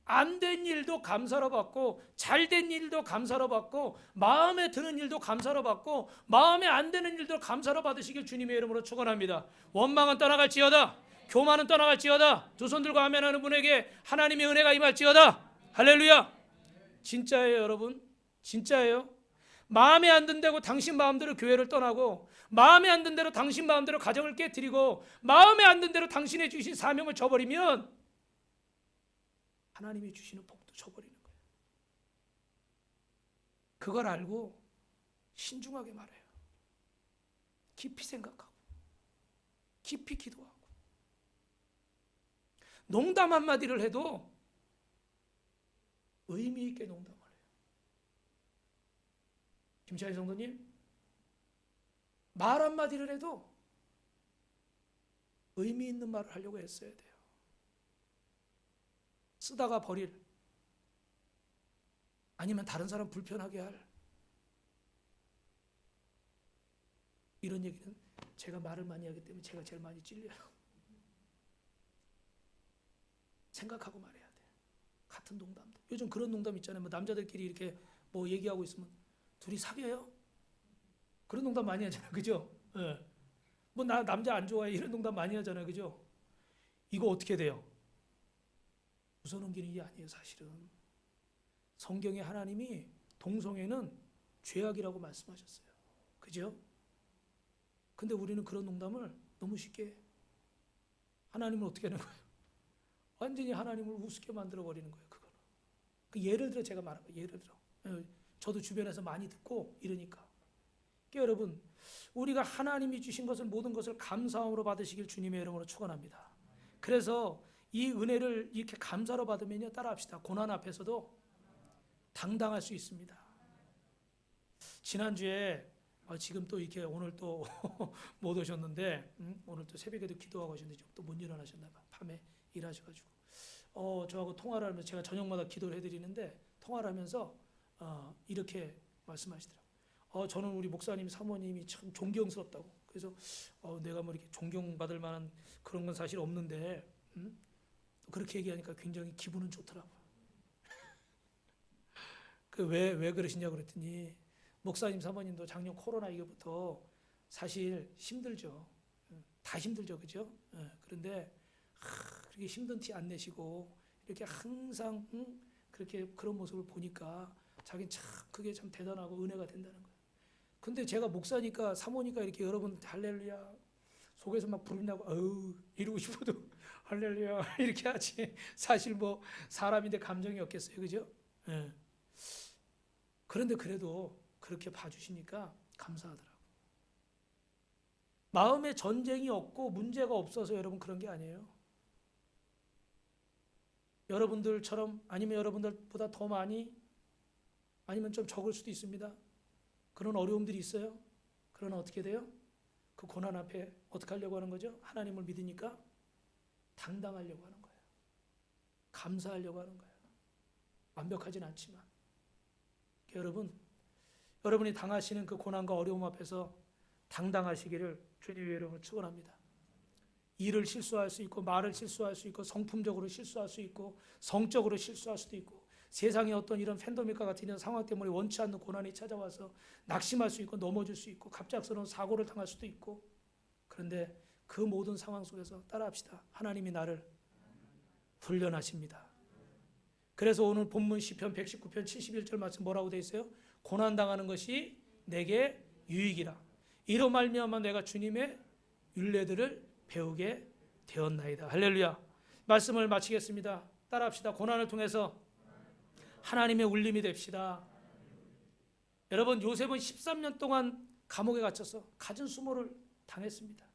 안 된 일도 감사로 받고 잘 된 일도 감사로 받고 마음에 드는 일도 감사로 받고 마음에 안 드는 일도 감사로 받으시길 주님의 이름으로 축원합니다. 원망은 떠나갈지어다. 교만은 떠나갈지어다. 두 손 들고 아멘하는 분에게 하나님의 은혜가 임할지어다. 할렐루야. 진짜예요, 여러분. 진짜예요. 마음에 안 든다고 당신 마음대로 교회를 떠나고 마음에 안 든 대로 당신 마음대로 가정을 깨뜨리고 마음에 안 든 대로 당신의 주신 사명을 저버리면 하나님이 주시는 복도 저버리는 거예요. 그걸 알고 신중하게 말해요. 깊이 생각하고 깊이 기도하고 농담 한마디를 해도 의미 있게 농담을 해요. 김찬희 성도님, 말 한마디를 해도 의미 있는 말을 하려고 했어야 돼요. 쓰다가 버릴, 아니면 다른 사람 불편하게 할, 이런 얘기는 제가 말을 많이 하기 때문에 제가 제일 많이 찔려요. 생각하고 말해야 돼. 같은 농담도. 요즘 그런 농담 있잖아요. 뭐 남자들끼리 이렇게 뭐 얘기하고 있으면 둘이 사귀어요? 그런 농담 많이 하잖아요. 그죠? 네. 뭐 나 남자 안 좋아해 이런 농담 많이 하잖아요. 그죠? 이거 어떻게 돼요? 웃어넘기는 게 아니에요. 사실은 성경에 하나님이 동성애는 죄악이라고 말씀하셨어요. 그죠? 근데 우리는 그런 농담을 너무 쉽게, 하나님은 어떻게 하는 거예요? 완전히 하나님을 우습게 만들어 버리는 거예요. 그거는. 그 예를 들어 제가 말한 거예요. 예를 들어 저도 주변에서 많이 듣고 이러니까. 그러니까 여러분, 우리가 하나님이 주신 것을 모든 것을 감사함으로 받으시길 주님의 이름으로 축원합니다. 그래서 이 은혜를 이렇게 감사로 받으면요, 따라합시다. 고난 앞에서도 당당할 수 있습니다. 지난주에 지금 또 이렇게 오늘 또 못 오셨는데 오늘 또 새벽에도 기도하고 하셨는데 또 못 일어나셨나 봐. 밤에 일하셔가지고 저하고 통화를 하면서 제가 저녁마다 기도를 해드리는데 통화를 하면서 이렇게 말씀하시더라고요. 저는 우리 목사님 사모님이 참 존경스럽다고. 그래서 내가 뭐 이렇게 존경받을 만한 그런 건 사실 없는데 그렇게 얘기하니까 굉장히 기분은 좋더라고요. 왜 그러시냐고 그랬더니 목사님 사모님도 작년 코로나 이후부터 사실 힘들죠. 다 힘들죠. 그죠? 그런데 그렇게 힘든 티 안 내시고 이렇게 항상 그렇게 그런 모습을 보니까 자기는 참 그게 참 대단하고 은혜가 된다는 거예요. 근데 제가 목사니까 사모니까 이렇게 여러분 할렐루야 속에서 막 불이 나고 이러고 싶어도 할렐루야 이렇게 하지. 사실 뭐 사람인데 감정이 없겠어요. 그죠? 그런데 그래도 그렇게 봐주시니까 감사하더라고요. 마음에 전쟁이 없고 문제가 없어서 여러분 그런 게 아니에요. 여러분들처럼 아니면 여러분들보다 더 많이 아니면 좀 적을 수도 있습니다. 그런 어려움들이 있어요. 그러나 어떻게 돼요? 그 고난 앞에 어떻게 하려고 하는 거죠? 하나님을 믿으니까 당당하려고 하는 거예요. 감사하려고 하는 거예요. 완벽하진 않지만 여러분이 당하시는 그 고난과 어려움 앞에서 당당하시기를 주님의 이름으로 축원합니다. 일을 실수할 수 있고 말을 실수할 수 있고 성품적으로 실수할 수 있고 성적으로 실수할 수도 있고 세상에 어떤 이런 팬데믹과 같은 이런 상황 때문에 원치 않는 고난이 찾아와서 낙심할 수 있고 넘어질 수 있고 갑작스러운 사고를 당할 수도 있고, 그런데 그 모든 상황 속에서 따라합시다. 하나님이 나를 훈련하십니다. 그래서 오늘 본문 시편 119편 71절 말씀 뭐라고 되어 있어요? 고난당하는 것이 내게 유익이라. 이로 말미암아 내가 주님의 율례들을 배우게 되었나이다. 할렐루야. 말씀을 마치겠습니다. 따라합시다. 고난을 통해서 하나님의 울림이 됩시다. 여러분, 요셉은 13년 동안 감옥에 갇혀서 갖은 수모를 당했습니다.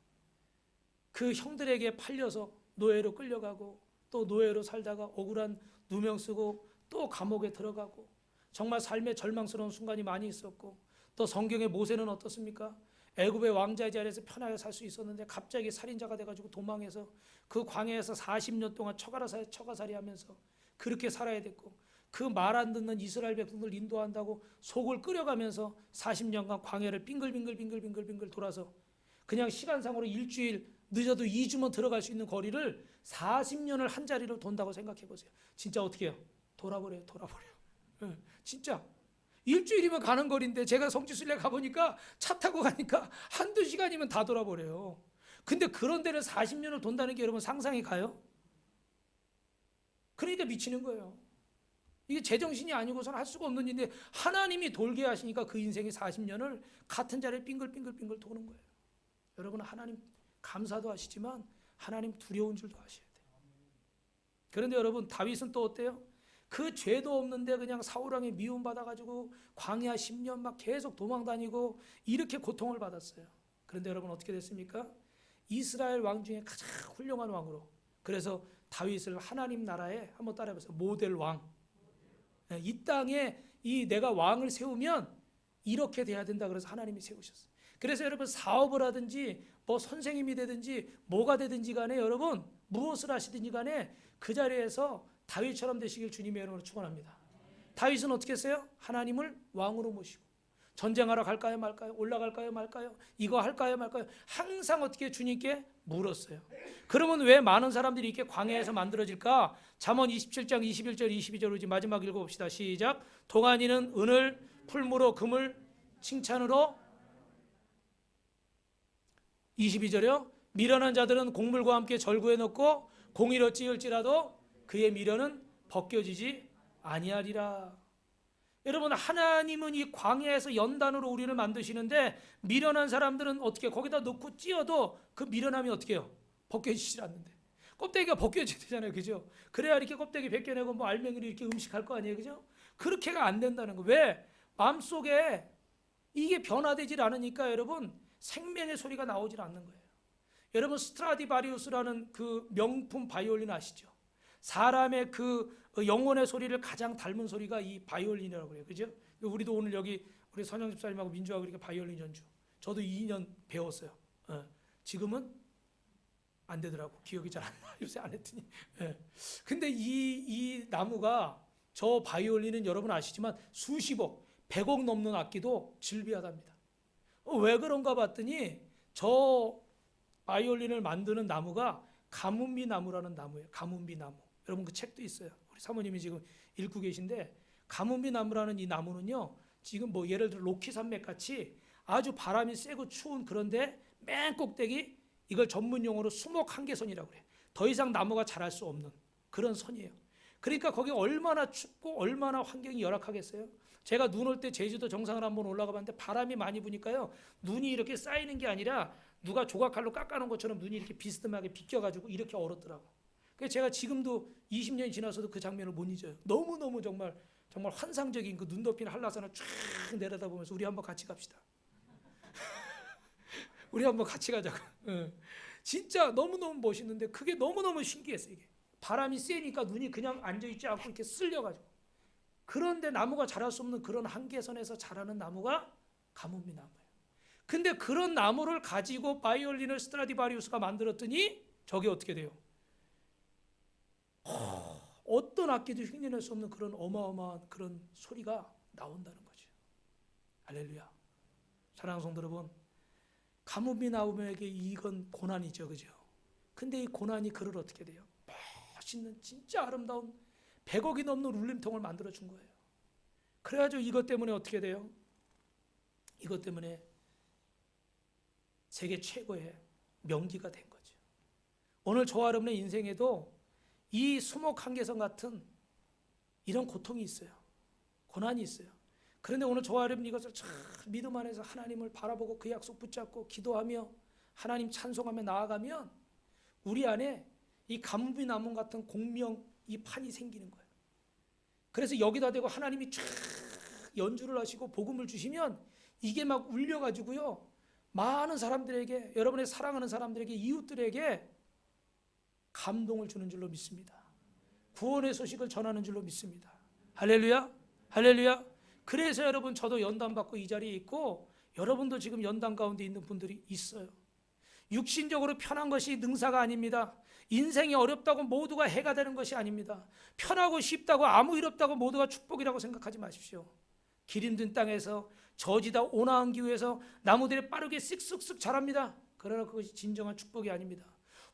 그 형들에게 팔려서 노예로 끌려가고 또 노예로 살다가 억울한 누명 쓰고 또 감옥에 들어가고 정말 삶의 절망스러운 순간이 많이 있었고, 또 성경의 모세는 어떻습니까? 애굽의 왕자의 자리에서 편하게 살 수 있었는데 갑자기 살인자가 돼가지고 도망해서 그 광야에서 40년 동안 처가살이 하면서 그렇게 살아야 됐고, 그 말 안 듣는 이스라엘 백성들 인도한다고 속을 끓여가면서 40년간 광야를 빙글빙글 돌아서 그냥 시간상으로 일주일 늦어도 2주면 들어갈 수 있는 거리를 40년을 한 자리로 돈다고 생각해 보세요. 진짜 어떻게 해요? 돌아버려요. 진짜 일주일이면 가는 거리인데 제가 성지순례 가보니까 차 타고 가니까 한두 시간이면 다 돌아버려요. 근데 그런 데를 40년을 돈다는 게 여러분 상상이 가요? 그러니까 미치는 거예요. 이게 제정신이 아니고서는 할 수가 없는 일인데 하나님이 돌게 하시니까 그 인생의 40년을 같은 자리에 빙글빙글 도는 거예요. 여러분, 하나님 감사도 하시지만 하나님 두려운 줄도 아셔야 돼요. 그런데 여러분, 다윗은 또 어때요? 그 죄도 없는데 그냥 사울왕에 미움받아가지고 광야 10년 막 계속 도망다니고 이렇게 고통을 받았어요. 그런데 여러분 어떻게 됐습니까? 이스라엘 왕 중에 가장 훌륭한 왕으로, 그래서 다윗을 하나님 나라에 한번 따라해보세요. 모델 왕. 이 땅에 내가 왕을 세우면 이렇게 돼야 된다 그래서 하나님이 세우셨어요. 그래서 여러분 사업을 하든지 뭐 선생님이 되든지 뭐가 되든지 간에 여러분 무엇을 하시든지 간에 그 자리에서 다윗처럼 되시길 주님의 이름으로 축원합니다. 다윗은 어떻게 했어요? 하나님을 왕으로 모시고 전쟁하러 갈까요 말까요? 올라갈까요 말까요? 이거 할까요 말까요? 항상 어떻게 주님께 물었어요. 그러면 왜 많은 사람들이 이렇게 광야에서 만들어질까? 잠언 27장 21절 22절로 마지막 읽어봅시다. 시작. 동안이는 은을, 풀무로 금을, 칭찬으로 22절이요. 미련한 자들은 곡물과 함께 절구에 넣고 공의로 찌을지라도 그의 미련은 벗겨지지 아니하리라. 여러분, 하나님은 이 광야에서 연단으로 우리를 만드시는데 미련한 사람들은 어떻게 거기다 넣고 찌어도 그 미련함이 어떻게 해요? 벗겨지지 않는데. 껍데기가 벗겨져야 되잖아요. 그죠? 그래야 이렇게 껍데기 벗겨내고 뭐 알맹이를 이렇게 음식할 거 아니에요. 그죠? 그렇게가 안 된다는 거. 왜? 마음속에 이게 변화되질 않으니까 여러분 생명의 소리가 나오질 않는 거예요. 여러분 스트라디바리우스라는 그 명품 바이올린 아시죠? 사람의 그 영혼의 소리를 가장 닮은 소리가 이 바이올린이라고 그래요. 그죠? 우리도 오늘 여기 우리 선영 집사님하고 민주하고 이렇게 바이올린 연주. 저도 2년 배웠어요. 지금은 안 되더라고. 기억이 잘 안 나. 요새 안 했더니. 근데 이 나무가 저 바이올린은 여러분 아시지만 수십억, 100억 넘는 악기도 질비하답니다. 왜 그런가 봤더니 저 바이올린을 만드는 나무가 가뭄비 나무라는 나무예요. 가뭄비 나무. 여러분 그 책도 있어요. 우리 사모님이 지금 읽고 계신데 가뭄비 나무라는 이 나무는요. 지금 뭐 예를 들어 로키 산맥 같이 아주 바람이 세고 추운 그런데 맨 꼭대기 이걸 전문 용어로 수목 한계선이라고 그래요. 더 이상 나무가 자랄 수 없는 그런 선이에요. 그러니까 거기 얼마나 춥고 얼마나 환경이 열악하겠어요. 제가 눈 올 때 제주도 정상을 한번 올라가 봤는데 바람이 많이 부니까요. 눈이 이렇게 쌓이는 게 아니라 누가 조각칼로 깎아놓은 것처럼 눈이 이렇게 비스듬하게 비껴가지고 이렇게 얼었더라고. 그래서 제가 지금도 20년이 지나서도 그 장면을 못 잊어요. 너무너무 정말 환상적인 그 눈 덮인 한라산을 쫙 내려다보면서 우리 한번 같이 갑시다. 우리 한번 같이 가자고. 진짜 너무너무 멋있는데 그게 너무너무 신기했어요. 이게 바람이 세니까 눈이 그냥 앉아있지 않고 이렇게 쓸려가지고. 그런데 나무가 자랄 수 없는 그런 한계선에서 자라는 나무가 가뭄비 나무예요. 근데 그런 나무를 가지고 바이올린을 스트라디바리우스가 만들었더니 저게 어떻게 돼요? 어떤 악기도 흉내낼 수 없는 그런 어마어마한 그런 소리가 나온다는 거죠. 할렐루야. 사랑하는 성도 여러분, 가뭄비 나무에게 이건 고난이죠. 그죠? 근데 이 고난이 그를 어떻게 돼요? 멋있는 진짜 아름다운 100억이 넘는 울림통을 만들어 준 거예요. 그래가지고 이것 때문에 어떻게 돼요? 이것 때문에 세계 최고의 명기가 된 거죠. 오늘 저와 여러분의 인생에도 이 수목 한계선 같은 이런 고통이 있어요. 고난이 있어요. 그런데 오늘 저와 여러분 이것을 참 믿음 안에서 하나님을 바라보고 그 약속 붙잡고 기도하며 하나님 찬송하며 나아가면 우리 안에 이 가뭄비 나무 같은 공명 이 판이 생기는 거예요. 그래서 여기다 대고 하나님이 쫙 연주를 하시고 복음을 주시면 이게 막 울려가지고요. 많은 사람들에게 여러분의 사랑하는 사람들에게 이웃들에게 감동을 주는 줄로 믿습니다. 구원의 소식을 전하는 줄로 믿습니다. 할렐루야. 할렐루야. 그래서 여러분 저도 연단 받고 이 자리에 있고 여러분도 지금 연단 가운데 있는 분들이 있어요. 육신적으로 편한 것이 능사가 아닙니다. 인생이 어렵다고 모두가 해가 되는 것이 아닙니다. 편하고 쉽다고 아무 일 없다고 모두가 축복이라고 생각하지 마십시오. 길 힘든 땅에서 저지다 온화한 기후에서 나무들이 빠르게 쓱쓱쓱 자랍니다. 그러나 그것이 진정한 축복이 아닙니다.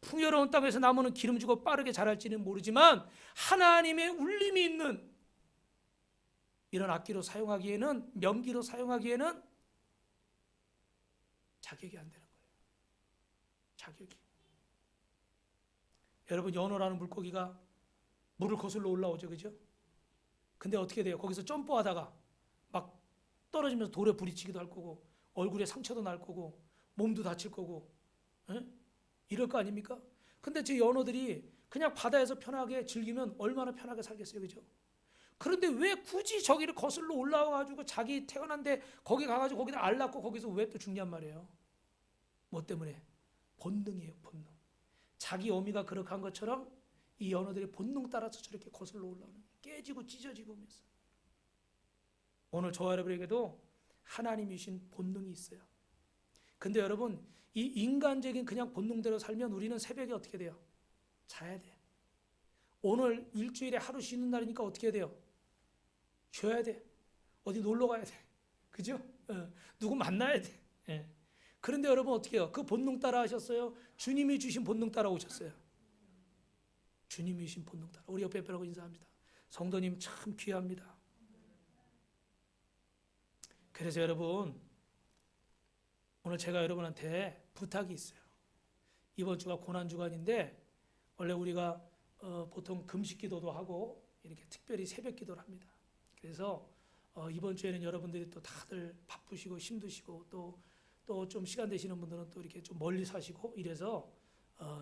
풍요로운 땅에서 나무는 기름지고 빠르게 자랄지는 모르지만 하나님의 울림이 있는 이런 악기로 사용하기에는, 명기로 사용하기에는 자격이 안 되는 거예요. 자격이. 여러분, 연어라는 물고기가 물을 거슬러 올라오죠, 그죠? 근데 어떻게 돼요? 거기서 점프하다가 막 떨어지면서 돌에 부딪히기도 할 거고, 얼굴에 상처도 날 거고, 몸도 다칠 거고, 에? 이럴 거 아닙니까? 근데 저 연어들이 그냥 바다에서 편하게 즐기면 얼마나 편하게 살겠어요, 그죠? 그런데 왜 굳이 저기를 거슬러 올라와가지고 자기 태어난데 거기 가가지고 거기다 알 낳고 거기서 왜 또 죽냔 말이에요? 뭐 때문에? 본능이에요, 본능. 자기 어미가 그렇게 한 것처럼 이 연어들이 본능 따라서 저렇게 거슬러 올라오는, 깨지고 찢어지고 하면서. 오늘 저와 여러분에게도 하나님이 주신 본능이 있어요. 근데 여러분, 이 인간적인 그냥 본능대로 살면 우리는 새벽에 어떻게 돼요? 자야 돼. 오늘 일주일에 하루 쉬는 날이니까 어떻게 돼요? 쉬어야 돼. 어디 놀러 가야 돼. 그죠? 누구 만나야 돼. 예. 그런데 여러분 어떻게 해요? 그 본능 따라 하셨어요? 주님이 주신 본능 따라 오셨어요? 주님이 주신 본능 따라. 우리 옆에 뵈라고 인사합니다. 성도님 참 귀합니다. 그래서 여러분, 오늘 제가 여러분한테 부탁이 있어요. 이번 주가 고난주간인데 원래 우리가 보통 금식 기도도 하고 이렇게 특별히 새벽 기도를 합니다. 그래서 이번 주에는 여러분들이 또 다들 바쁘시고 힘드시고 또 좀 시간 되시는 분들은 또 이렇게 좀 멀리 사시고 이래서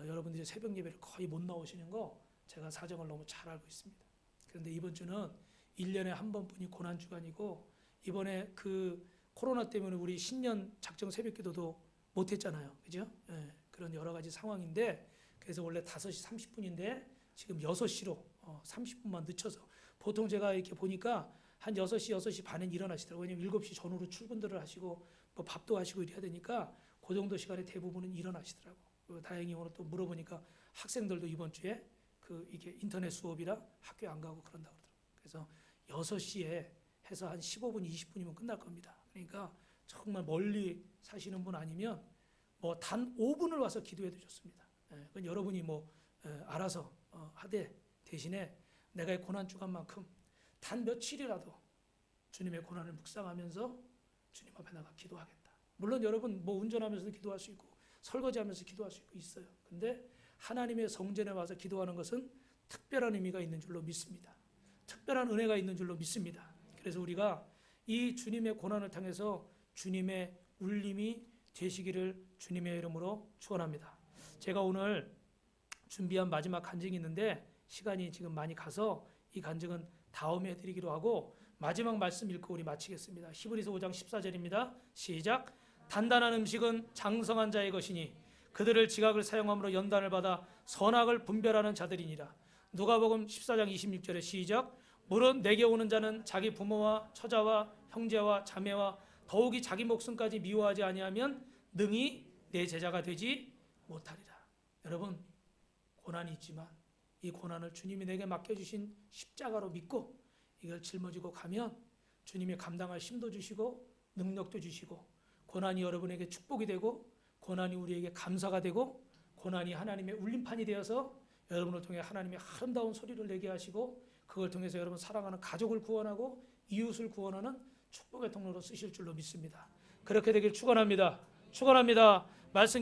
여러분들이 새벽 예배를 거의 못 나오시는 거 제가 사정을 너무 잘 알고 있습니다. 그런데 이번 주는 1년에 한 번뿐이 고난주간이고 이번에 그 코로나 때문에 우리 신년 작정 새벽 기도도 못 했잖아요. 그죠? 예, 그런 여러 가지 상황인데 그래서 원래 5시 30분인데 지금 6시로 30분만 늦춰서 보통 제가 이렇게 보니까 한 6시, 6시 반에 일어나시더라고요. 왜냐면 7시 전후로 출근들을 하시고 뭐 밥도 하시고 이래야 되니까 그 정도 시간에 대부분은 일어나시더라고요. 다행히 오늘 또 물어보니까 학생들도 이번 주에 그 이게 인터넷 수업이라 학교에 안 가고 그런다고 그러더라고요. 그래서 6시에 해서 한 15분, 20분이면 끝날 겁니다. 그러니까 정말 멀리 사시는 분 아니면 뭐 단 5분을 와서 기도해도 좋습니다. 그건 여러분이 뭐 알아서 하되 대신에 내가 고난 주간만큼 단 며칠이라도 주님의 고난을 묵상하면서 주님 앞에 나가 기도하겠다. 물론 여러분 뭐 운전하면서도 기도할 수 있고 설거지하면서 기도할 수 있고 있어요. 근데 하나님의 성전에 와서 기도하는 것은 특별한 의미가 있는 줄로 믿습니다. 특별한 은혜가 있는 줄로 믿습니다. 그래서 우리가 이 주님의 고난을 통해서 주님의 울림이 되시기를 주님의 이름으로 축원합니다. 제가 오늘 준비한 마지막 간증이 있는데 시간이 지금 많이 가서 이 간증은 다음에 드리기로 하고 마지막 말씀 읽고 우리 마치겠습니다. 히브리서 5장 14절입니다. 시작. 단단한 음식은 장성한 자의 것이니 그들을 지각을 사용함으로 연단을 받아 선악을 분별하는 자들이니라. 누가복음 14장 26절에 시작. 물은 내게 오는 자는 자기 부모와 처자와 형제와 자매와 더욱이 자기 목숨까지 미워하지 아니하면 능히 내 제자가 되지 못하리라. 여러분, 고난이 있지만 이 고난을 주님이 내게 맡겨주신 십자가로 믿고 이걸 짊어지고 가면 주님이 감당할 힘도 주시고 능력도 주시고 고난이 여러분에게 축복이 되고 고난이 우리에게 감사가 되고 고난이 하나님의 울림판이 되어서 여러분을 통해 하나님의 아름다운 소리를 내게 하시고 그걸 통해서 여러분 사랑하는 가족을 구원하고 이웃을 구원하는 축복의 통로로 쓰실 줄로 믿습니다. 그렇게 되길 축원합니다. 축원합니다. 말씀